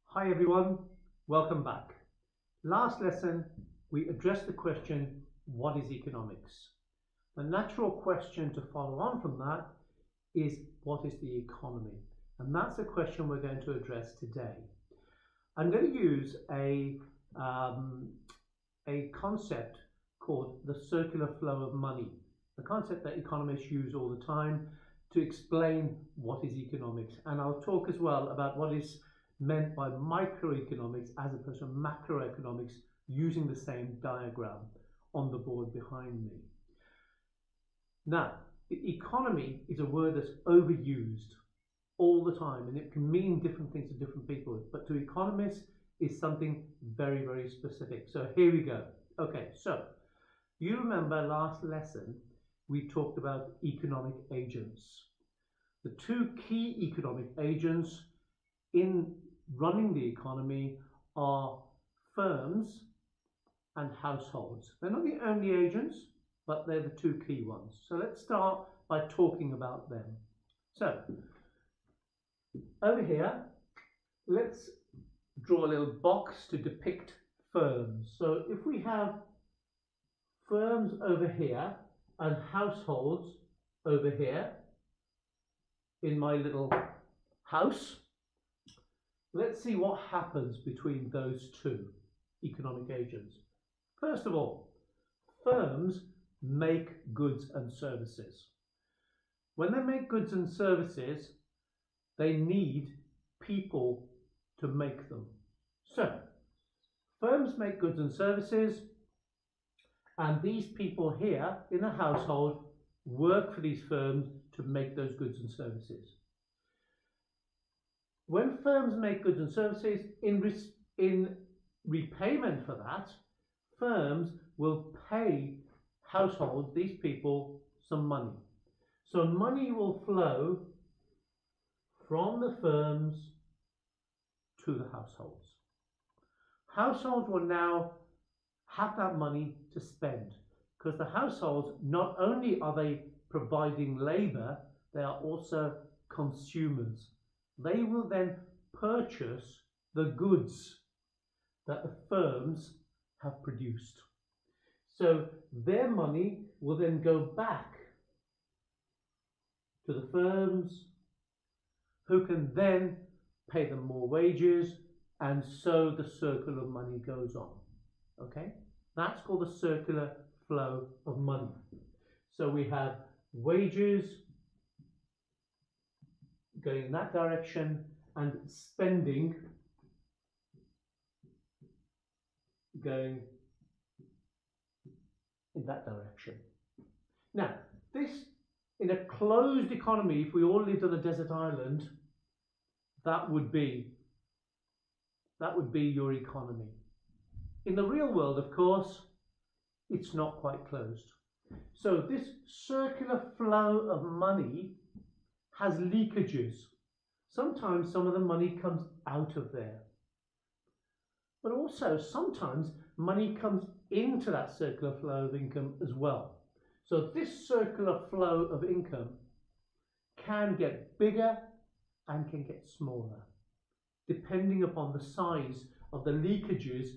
Hi everyone, welcome back. Last lesson we addressed the question, what is economics? The natural question to follow on from that is, what is the economy? And that's a question we're going to address today. I'm going to use a concept called the circular flow of money, a concept that economists use all the time to explain what is economics. And I'll talk as well about what is meant by microeconomics as opposed to macroeconomics, using the same diagram on the board behind me. Now, the economy is a word that's overused all the time, and it can mean different things to different people, but to economists is something very, very specific. So here we go. Okay, so you remember last lesson we talked about economic agents. The two key economic agents in running the economy are firms and households. They're not the only agents, but they're the two key ones. So let's start by talking about them. So over here, let's draw a little box to depict firms. So if we have firms over here and households over here in my little house, let's see what happens between those two economic agents. First of all, firms make goods and services. When they make goods and services, they need people to make them. So, firms make goods and services, and these people here in the household work for these firms to make those goods and services. When firms make goods and services, in repayment for that, firms will pay households, these people, some money. So money will flow from the firms to the households. Households will now have that money to spend, because the households, not only are they providing labour, they are also consumers. They will then purchase the goods that the firms have produced. So their money will then go back to the firms, who can then pay them more wages, and so the circle of money goes on. Okay, that's called the circular flow of money. So we have wages going in that direction and spending going in that direction. Now, this, in a closed economy, if we all lived on a desert island, that would be your economy. In the real world, of course, it's not quite closed. So this circular flow of money has leakages. Sometimes some of the money comes out of there. But also sometimes money comes into that circular flow of income as well. So this circular flow of income can get bigger and can get smaller, depending upon the size of the leakages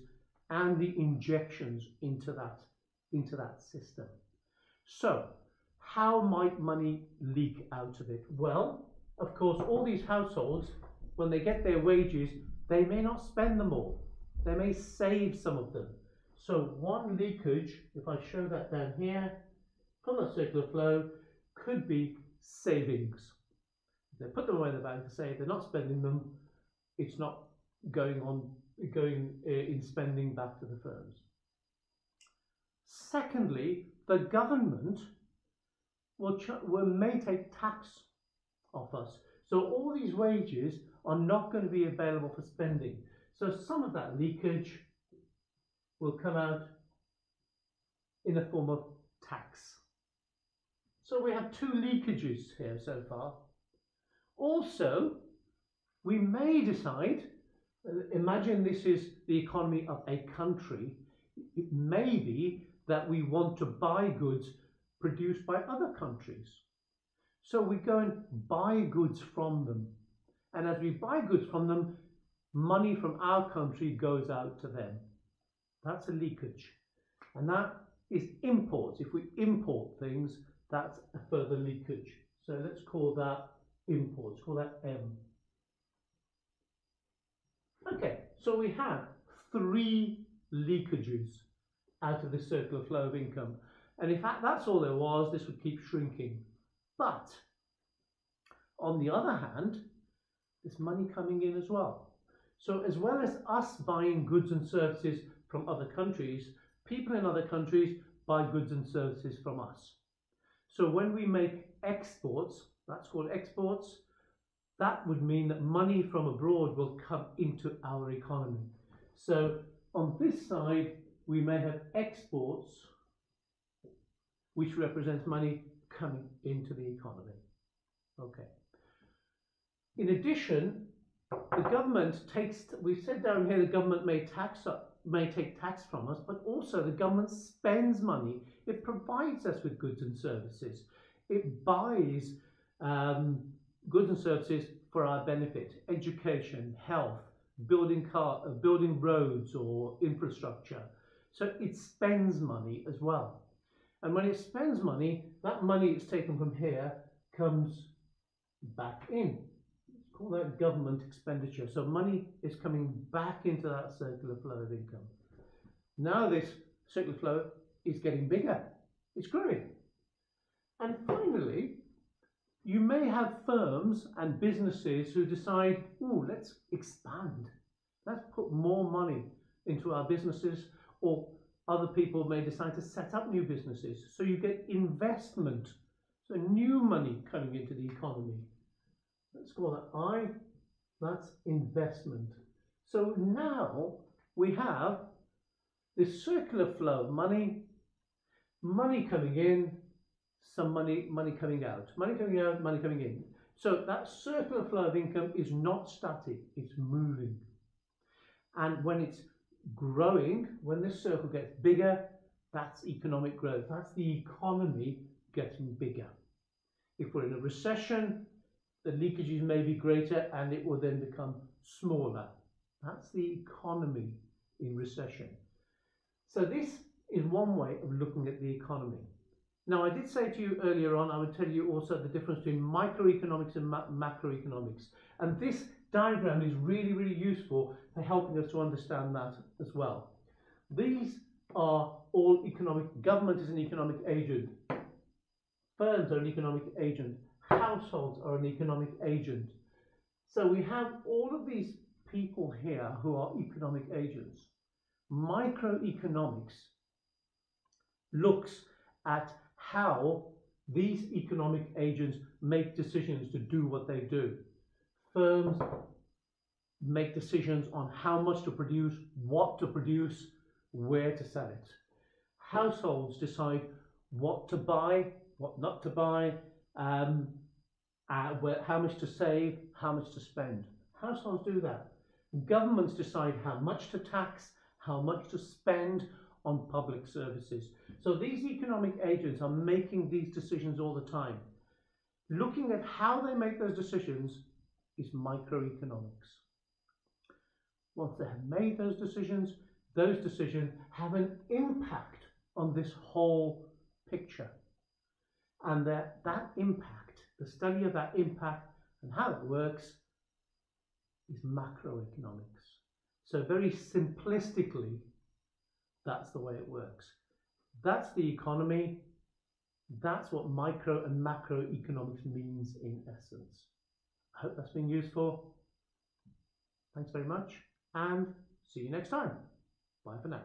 and the injections into that system. So how might money leak out of it? Well, of course, all these households, when they get their wages, they may not spend them all. They may save some of them. So one leakage, if I show that down here, from the circular flow, could be savings. They put them away in the bank to say they're not spending them, it's not going in spending back to the firms. Secondly, the government may take tax off us. So all these wages are not going to be available for spending. So some of that leakage will come out in the form of tax. So we have two leakages here so far. Also, we may decide, imagine this is the economy of a country, it may be that we want to buy goods produced by other countries. So we go and buy goods from them. And as we buy goods from them, money from our country goes out to them. That's a leakage. And that is imports. If we import things, that's a further leakage. So let's call that imports, call that M. Okay, so we have 3 leakages out of this circular flow of income. And in fact, that's all there was. This would keep shrinking. But on the other hand, there's money coming in as well. So as well as us buying goods and services from other countries, people in other countries buy goods and services from us. So when we make exports, that's called exports, that would mean that money from abroad will come into our economy. So on this side, we may have exports, which represents money coming into the economy. Okay. In addition, the government takes, we've said down here, the government may take tax from us, but also the government spends money. It provides us with goods and services. It buys goods and services for our benefit, education, health, building roads or infrastructure. So it spends money as well. And when it spends money, that money it's taken from here comes back in. Let's call that government expenditure. So money is coming back into that circular flow of income. Now this circular flow is getting bigger. It's growing. And finally, you may have firms and businesses who decide, oh, let's expand. Let's put more money into our businesses, or other people may decide to set up new businesses. So you get investment, so new money coming into the economy. Let's call that I, that's investment. So now we have this circular flow of money, money coming in, some money coming out, money coming out, money coming in. So that circular flow of income is not static, it's moving. And when it's growing, when this circle gets bigger, that's economic growth. That's the economy getting bigger. If we're in a recession, the leakages may be greater and it will then become smaller. That's the economy in recession. So this is one way of looking at the economy. Now, I did say to you earlier on, I would tell you also the difference between microeconomics and macroeconomics. And this diagram is really, really useful for helping us to understand that as well. These are all economic, government is an economic agent, firms are an economic agent, households are an economic agent. So we have all of these people here who are economic agents. Microeconomics looks at how these economic agents make decisions to do what they do. Firms make decisions on how much to produce, what to produce, where to sell it. Households decide what to buy, what not to buy, how much to save, how much to spend. Households do that. Governments decide how much to tax, how much to spend on public services. So these economic agents are making these decisions all the time. Looking at how they make those decisions is microeconomics. Once they have made those decisions have an impact on this whole picture. And that impact, the study of that impact and how it works, is macroeconomics. So very simplistically, that's the way it works. That's the economy. That's what micro and macroeconomics means in essence. I hope that's been useful. Thanks very much and see you next time. Bye for now.